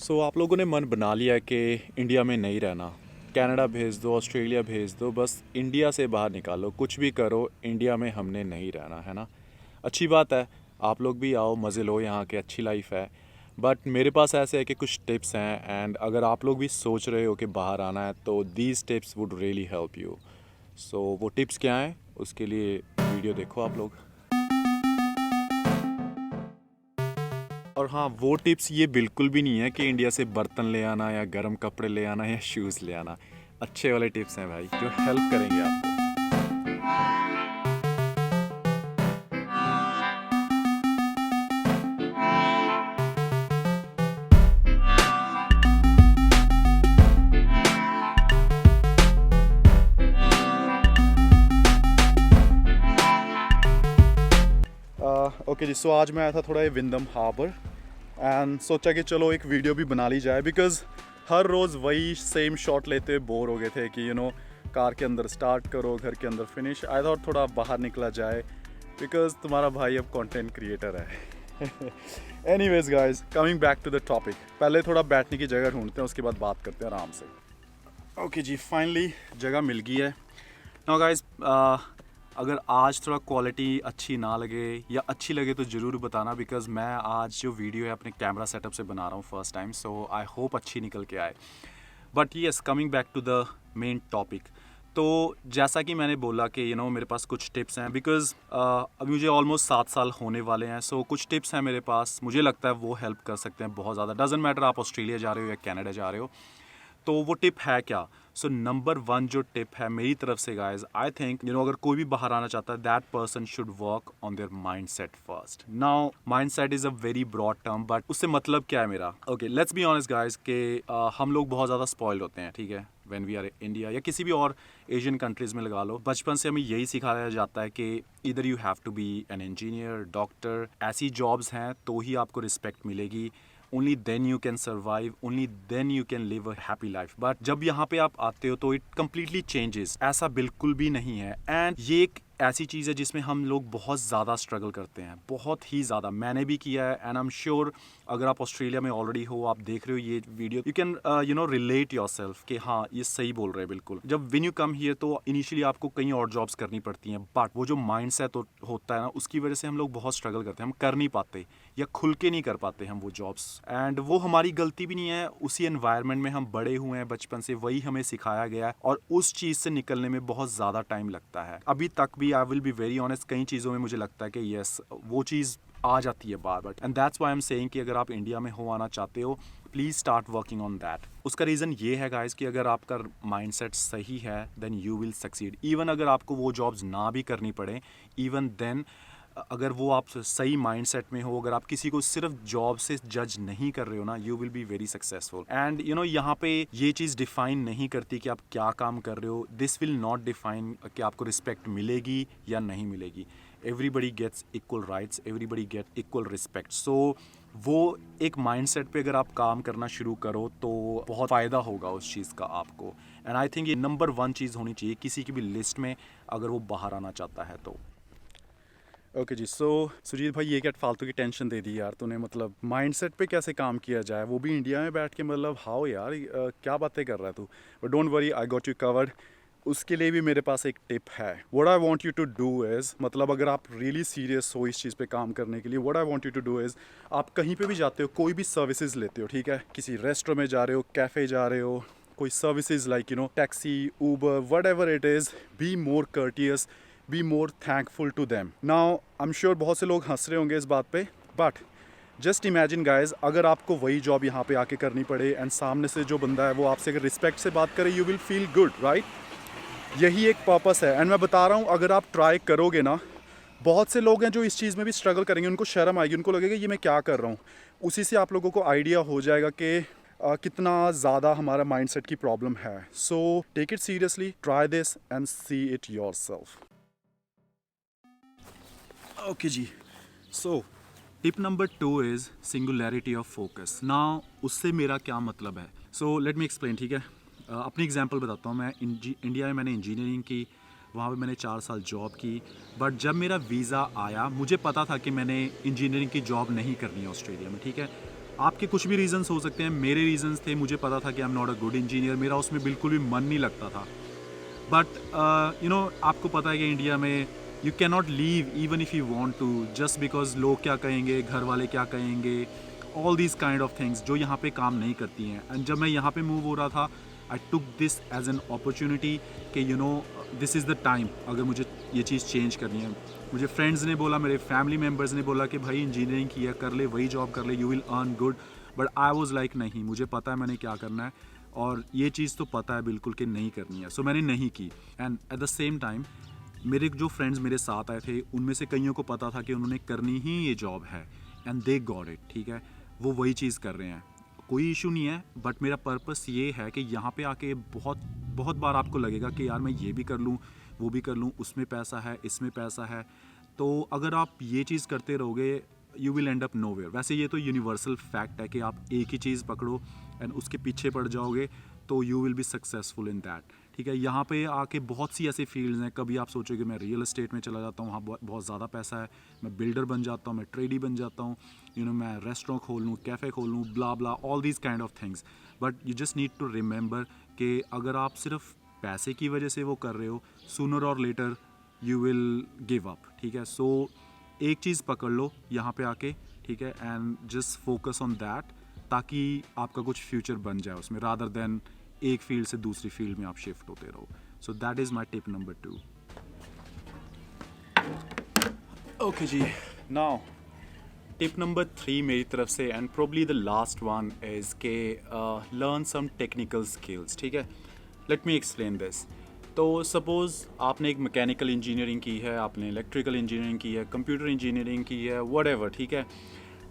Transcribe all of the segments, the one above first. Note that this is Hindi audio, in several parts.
आप लोगों ने मन बना लिया है कि इंडिया में नहीं रहना, कनाडा भेज दो, ऑस्ट्रेलिया भेज दो, बस इंडिया से बाहर निकालो, कुछ भी करो, इंडिया में हमने नहीं रहना है ना। अच्छी बात है, आप लोग भी आओ, मज़े लो, यहाँ के अच्छी लाइफ है। बट मेरे पास ऐसे है कि कुछ टिप्स हैं, एंड अगर आप लोग भी सोच रहे हो कि बाहर आना है तो these tips would really help you. So वो टिप्स क्या हैं, उसके लिए वीडियो देखो आप लोग। और हाँ, वो टिप्स ये बिल्कुल भी नहीं है कि इंडिया से बर्तन ले आना या गर्म कपड़े ले आना या शूज़ ले आना। अच्छे वाले टिप्स हैं भाई, जो हेल्प करेंगे आपको। ओके जी, सो आज मैं आया था थोड़ा ये विंडम हार्बर एंड सोचा कि चलो एक वीडियो भी बना ली जाए, बिकॉज़ हर रोज़ वही सेम शॉट लेते हुए बोर हो गए थे कि कार के अंदर स्टार्ट करो, घर के अंदर फिनिश। आई थॉट थोड़ा बाहर निकला जाए, बिकॉज़ तुम्हारा भाई अब कंटेंट क्रिएटर है। Anyways guys, coming back to the topic, पहले थोड़ा बैठने की जगह ढूंढते हैं, उसके बाद बात करते हैं आराम से। ओके जी, फाइनली जगह मिल गई है। नाउ गाइस, अगर आज थोड़ा क्वालिटी अच्छी ना लगे या अच्छी लगे तो ज़रूर बताना, बिकॉज़ मैं आज जो वीडियो है अपने कैमरा सेटअप से बना रहा हूँ first time, so I hope अच्छी निकल के आए। But yes, coming back to the main topic, तो जैसा कि मैंने बोला कि मेरे पास कुछ टिप्स हैं, बिकॉज़ अभी मुझे ऑलमोस्ट 7 साल होने वाले हैं। सो कुछ टिप्स हैं मेरे पास, मुझे लगता है वो हेल्प कर सकते हैं बहुत ज़्यादा। डजेंट मैटर आप ऑस्ट्रेलिया जा रहे हो या कनाडा जा रहे हो। तो वो टिप है क्या? सो नंबर 1 जो टिप है मेरी तरफ से गाइज, आई थिंक अगर कोई भी बाहर आना चाहता है, that person should work on their mind set first. Now mind set is a very broad term, but उससे मतलब क्या है मेरा? Okay, let's be honest guys कि हम लोग बहुत ज़्यादा स्पॉइल्ड होते हैं, ठीक है, व्हेन वी आर इंडिया या किसी भी और एशियन कंट्रीज़ में लगा लो। बचपन से हमें यही सिखाया जाता है कि इधर you have to be an engineer, doctor, ऐसी जॉब्स हैं तो ही आपको रिस्पेक्ट मिलेगी। Only then you can survive, only then you can live a happy life. But जब यहाँ पे आप आते हो तो इट कम्प्लीटली चेंजेस। ऐसा बिल्कुल भी नहीं है, एंड ये एक ऐसी चीज़ है जिसमें हम लोग बहुत ज़्यादा स्ट्रगल करते हैं, बहुत ही ज़्यादा। मैंने भी किया है, एंड आई एम श्योर अगर आप ऑस्ट्रेलिया में ऑलरेडी हो, आप देख रहे हो ये video, you can relate your self कि हाँ, ये सही बोल रहे हैं बिल्कुल। जब व्हेन यू कम हियर तो इनिशियली आपको कई और जॉब्स करनी पड़ती हैं, बट वो जो माइंड सेट होता है ना, उसकी वजह से हम लोग बहुत स्ट्रगल करते हैं, हम कर नहीं पाते या खुल के नहीं कर पाते हम वो जॉब्स। एंड वो हमारी गलती भी नहीं है, उसी एनवायरनमेंट में हम बड़े हुए हैं, बचपन से वही हमें सिखाया गया है, और उस चीज़ से निकलने में बहुत ज़्यादा टाइम लगता है। अभी तक भी I will be very honest, कई चीज़ों में मुझे लगता है कि यस, वो चीज़ आ जाती है बार बार। And that's why I am saying कि अगर आप इंडिया में हो, आना चाहते हो, please start working on that. उसका रीज़न ये है गाइस कि अगर आपका माइंडसेट सही है, then you will succeed. Even अगर आपको वो जॉब्स ना भी करनी पड़े, इवन देन अगर वो आप सही माइंडसेट में हो, अगर आप किसी को सिर्फ जॉब से जज नहीं कर रहे हो ना, you will be very successful. And यहाँ पे ये चीज़ डिफाइन नहीं करती कि आप क्या काम कर रहे हो। दिस विल नॉट डिफाइन कि आपको रिस्पेक्ट मिलेगी या नहीं मिलेगी। Everybody gets equal rights, everybody get equal respect. So वो एक माइंडसेट पे अगर आप काम करना शुरू करो तो बहुत फ़ायदा होगा उस चीज़ का आपको। एंड आई थिंक ये नंबर 1 चीज़ होनी चाहिए किसी की भी लिस्ट में, अगर वो बाहर आना चाहता है तो। ओके जी, सो सुजीत भाई, ये क्या फालतू की टेंशन दे दी यार तूने। मतलब माइंडसेट पे कैसे काम किया जाए, वो भी इंडिया में बैठ के? मतलब हाउ यार, क्या बातें कर रहा है तू। But don't worry, I got you covered. उसके लिए भी मेरे पास एक टिप है। What I want you to do is, मतलब अगर आप रियली सीरियस हो इस चीज़ पे काम करने के लिए, what I want you to do is, आप कहीं पे भी जाते हो, कोई भी सर्विसेज लेते हो, ठीक है, किसी रेस्टोरेंट में जा रहे हो, कैफ़े जा रहे हो, कोई services like taxi, Uber, whatever it is, be more courteous, be more thankful to them. Now I am sure बहुत से लोग हंस रहे होंगे इस बात पे, बट जस्ट इमेजिन गाइज, अगर आपको वही जॉब यहाँ पे आके करनी पड़े, एंड सामने से जो बंदा है वो आपसे अगर रिस्पेक्ट से बात करे, you will feel good, right? यही एक पर्पस है। एंड मैं बता रहा हूँ, अगर आप ट्राई करोगे ना, बहुत से लोग हैं जो इस चीज़ में भी स्ट्रगल करेंगे, उनको शर्म आएगी, उनको लगेगा ये मैं क्या कर रहा हूँ। उसी से आप लोगों को आइडिया हो जाएगा कि कितना ज़्यादा हमारा माइंडसेट की प्रॉब्लम है। So take it seriously, try this and see it yourself. Okay जी, so tip number 2 is singularity of focus. ना उससे मेरा क्या मतलब है? सो लेट मी एक्सप्लेन, ठीक है। अपनी एग्जांपल बताता हूँ। मैं इंडिया में मैंने इंजीनियरिंग की, वहाँ पे मैंने 4 साल जॉब की। बट जब मेरा वीज़ा आया, मुझे पता था कि मैंने इंजीनियरिंग की जॉब नहीं करनी है ऑस्ट्रेलिया में, ठीक है। आपके कुछ भी रीजंस हो सकते हैं, मेरे रीजंस थे, मुझे पता था कि I am not a good engineer, मेरा उसमें बिल्कुल भी मन नहीं लगता था। बट यू नो आपको पता है कि इंडिया में you can not leave even if you want to, just because लोग क्या कहेंगे, घर वाले क्या कहेंगे, all these kind of things जो यहाँ पे काम नहीं करती हैं। एंड जब मैं यहाँ पे मूव हो रहा था, I took this as an opportunity कि you know this is the time, अगर मुझे ये चीज़ चेंज करनी है। मुझे फ्रेंड्स ने बोला, मेरे फैमिली मेम्बर्स ने बोला कि भाई इंजीनियरिंग किया कर ले, वही जॉब कर ले, you will earn good. But I was like नहीं, मुझे पता है मैंने क्या करना है, और ये चीज़ तो पता है बिल्कुल कि नहीं करनी है। सो मैंने नहीं की। And at the same time मेरे जो फ्रेंड्स मेरे साथ आए थे, उनमें से कईयों को पता था कि उन्होंने करनी ही ये जॉब है, एंड दे गॉट इट। ठीक है, वो वही चीज़ कर रहे हैं, कोई इशू नहीं है। बट मेरा पर्पस ये है कि यहाँ पे आके बहुत बहुत बार आपको लगेगा कि यार मैं ये भी कर लूँ, वो भी कर लूँ, उसमें पैसा है, इसमें पैसा है। तो अगर आप ये चीज़ करते रहोगे, you will and up nowhere. वैसे ये तो यूनिवर्सल फैक्ट है कि आप एक ही चीज़ पकड़ो एंड उसके पीछे पड़ जाओगे तो you will be successful in that. ठीक है, यहाँ पे आके बहुत सी ऐसी फील्ड्स हैं, कभी आप सोचोगे मैं रियल एस्टेट में चला जाता हूँ, वहाँ बहुत ज़्यादा पैसा है, मैं बिल्डर बन जाता हूँ, मैं ट्रेडी बन जाता हूँ, यू नो मैं रेस्टोरेंट खोल लूँ, कैफ़े खोल लूँ, blah blah, all these kind of things. But you just need to remember कि अगर आप सिर्फ पैसे की वजह से वो कर रहे हो, सूनर और later you will give up. ठीक है, सो एक चीज़ पकड़ लो यहाँ पे आके, ठीक है, and just focus on that, ताकि आपका कुछ फ्यूचर बन जाए उसमें, रादर देन एक फील्ड से दूसरी फील्ड में आप शिफ्ट होते रहो। So that is my tip number 2। Okay जी, नाउ टिप नंबर 3 मेरी तरफ से, and probably the last one, is के लर्न सम टेक्निकल स्किल्स। ठीक है, लेट मी एक्सप्लेन दिस। तो सपोज़ आपने एक मैकेनिकल इंजीनियरिंग की है, आपने इलेक्ट्रिकल इंजीनियरिंग की है, कंप्यूटर इंजीनियरिंग की है, व्हाटएवर। ठीक है,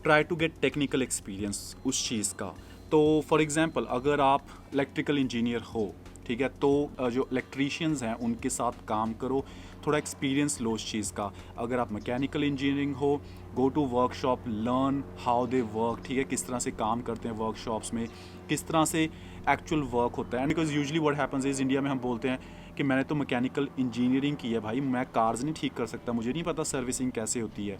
try to get technical experience उस चीज़ का। तो फॉर एग्जांपल अगर आप इलेक्ट्रिकल इंजीनियर हो, ठीक है, तो जो इलेक्ट्रीशियंस हैं उनके साथ काम करो, थोड़ा एक्सपीरियंस लो उस चीज़ का। अगर आप मैकेनिकल इंजीनियरिंग हो, go to workshop, learn how they work. ठीक है, किस तरह से काम करते हैं वर्कशॉप्स में, किस तरह से एक्चुअल वर्क होता है। Because usually what happens is, India में हम बोलते हैं कि मैंने तो मैकेनिकल इंजीनियरिंग की है भाई, मैं कार्स नहीं ठीक कर सकता, मुझे नहीं पता सर्विसिंग कैसे होती है।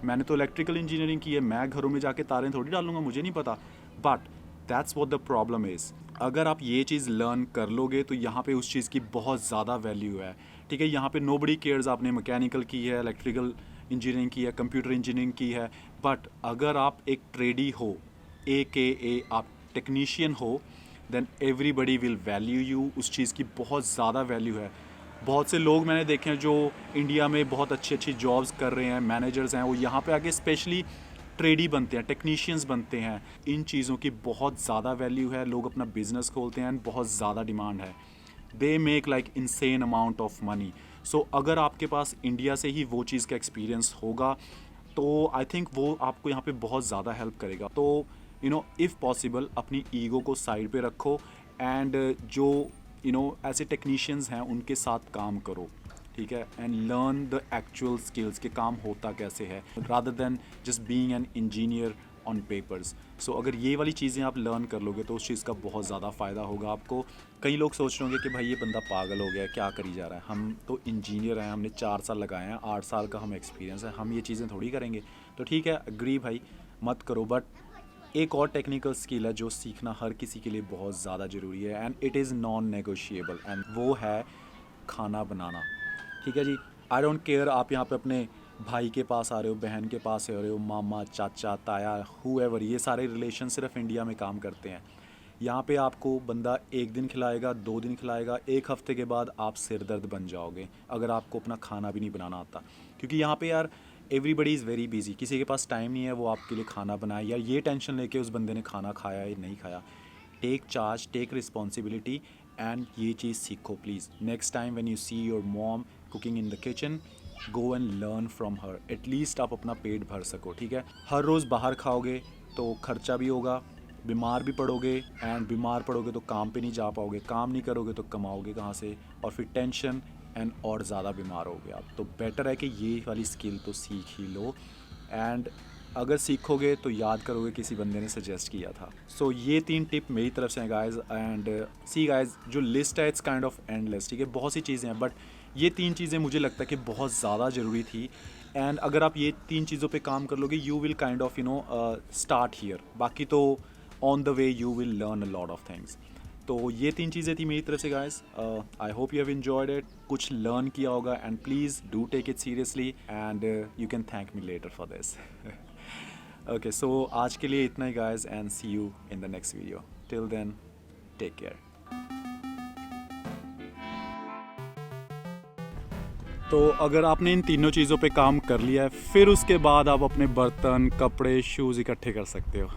मैंने तो इलेक्ट्रिकल इंजीनियरिंग की है, मैं घरों में जाके तारें थोड़ी डालूंगा, मुझे नहीं पता। But that's what the problem is. अगर आप ये चीज़ लर्न कर लोगे तो यहाँ पे उस चीज़ की बहुत ज़्यादा वैल्यू है। ठीक है, यहाँ पे नोबडी केयर्स आपने मैकेनिकल की है, इलेक्ट्रिकल इंजीनियरिंग की है, कंप्यूटर इंजीनियरिंग की है। बट अगर आप एक ट्रेडी हो, AKA आप टेक्नीशियन हो, then everybody will value you. उस चीज़ की बहुत ज़्यादा वैल्यू है। बहुत से लोग मैंने देखे हैं जो इंडिया में बहुत अच्छी अच्छी जॉब्स कर रहे हैं, मैनेजर्स हैं, वो यहाँ पे आके स्पेशली ट्रेडी बनते हैं, टेक्नीशियंस बनते हैं। इन चीज़ों की बहुत ज़्यादा वैल्यू है, लोग अपना बिजनेस खोलते हैं, बहुत ज़्यादा डिमांड है। They make like insane amount of money. So अगर आपके पास इंडिया से ही वो चीज़ का एक्सपीरियंस होगा तो आई थिंक वो आपको यहाँ पे बहुत ज़्यादा हेल्प करेगा। तो यू नो इफ़ पॉसिबल अपनी ईगो को साइड पे रखो, एंड जो यू नो ऐसे टेक्नीशियंस हैं उनके साथ काम करो। ठीक है, and learn the actual skills के काम होता कैसे है, rather than just being an engineer on papers. So अगर ये वाली चीज़ें आप लर्न कर लोगे तो उस चीज़ का बहुत ज़्यादा फ़ायदा होगा आपको। कई लोग सोच रहे होंगे कि भाई ये बंदा पागल हो गया, क्या करी जा रहा है, हम तो इंजीनियर हैं, हमने 4 साल लगाए हैं, 8 साल का हमें एक्सपीरियंस है, हम ये चीज़ें थोड़ी करेंगे। तो ठीक है, अग्री भाई, मत करो। बट एक और टेक्निकल स्किल है जो सीखना हर किसी के लिए बहुत ज़्यादा ज़रूरी है, and it is non negotiable, and वो है खाना बनाना। ठीक है जी, आई डोंट केयर आप यहाँ पे अपने भाई के पास आ रहे हो, बहन के पास आ रहे हो, मामा, चाचा, ताया, हुएवर, ये सारे रिलेशन सिर्फ इंडिया में काम करते हैं। यहाँ पे आपको बंदा 1 दिन खिलाएगा, 2 दिन खिलाएगा, 1 हफ्ते के बाद आप सिर दर्द बन जाओगे अगर आपको अपना खाना भी नहीं बनाना आता। क्योंकि यहाँ पे यार एवरीबडी इज़ वेरी बिजी, किसी के पास टाइम नहीं है वो आपके लिए खाना बनाए, या ये टेंशन लेके उस बंदे ने खाना खाया या नहीं खाया। Take charge, take responsibility, and ये चीज़ सीखो please. Next time when you see your mom cooking in the kitchen, go and learn from her. At least आप अपना पेट भर सको। ठीक है, हर रोज़ बाहर खाओगे तो खर्चा भी होगा, बीमार भी पड़ोगे, एंड बीमार पड़ोगे तो काम पे नहीं जा पाओगे, काम नहीं करोगे तो कमाओगे कहाँ से, और फिर टेंशन एंड और ज़्यादा बीमार होगे आप। तो बेटर है कि ये वाली स्किल तो सीख ही लो, एंड अगर सीखोगे तो याद करोगे किसी बंदे ने सजेस्ट किया था। सो ये 3 टिप मेरी तरफ से हैं गाइज, एंड सी गाइज जो लिस्ट है इट्स काइंड ऑफ एंडलेस। ठीक है, बहुत सी चीज़ें हैं, बट ये 3 चीज़ें मुझे लगता है कि बहुत ज़्यादा ज़रूरी थी, एंड अगर आप ये 3 चीज़ों पे काम कर लोगे you will kind of start here, बाकी तो on the way you will learn a lot of things. तो ये 3 चीज़ें थी मेरी तरफ से guys. I hope you have enjoyed it, कुछ लर्न किया होगा, and please do take it seriously and you can thank me later for this. Okay, so आज के लिए इतना ही guys, and see you in the next video. Till then, take care. तो अगर आपने इन तीनों चीज़ों पे काम कर लिया है, फिर उसके बाद आप अपने बर्तन, कपड़े, शूज़ इकट्ठे कर सकते हो।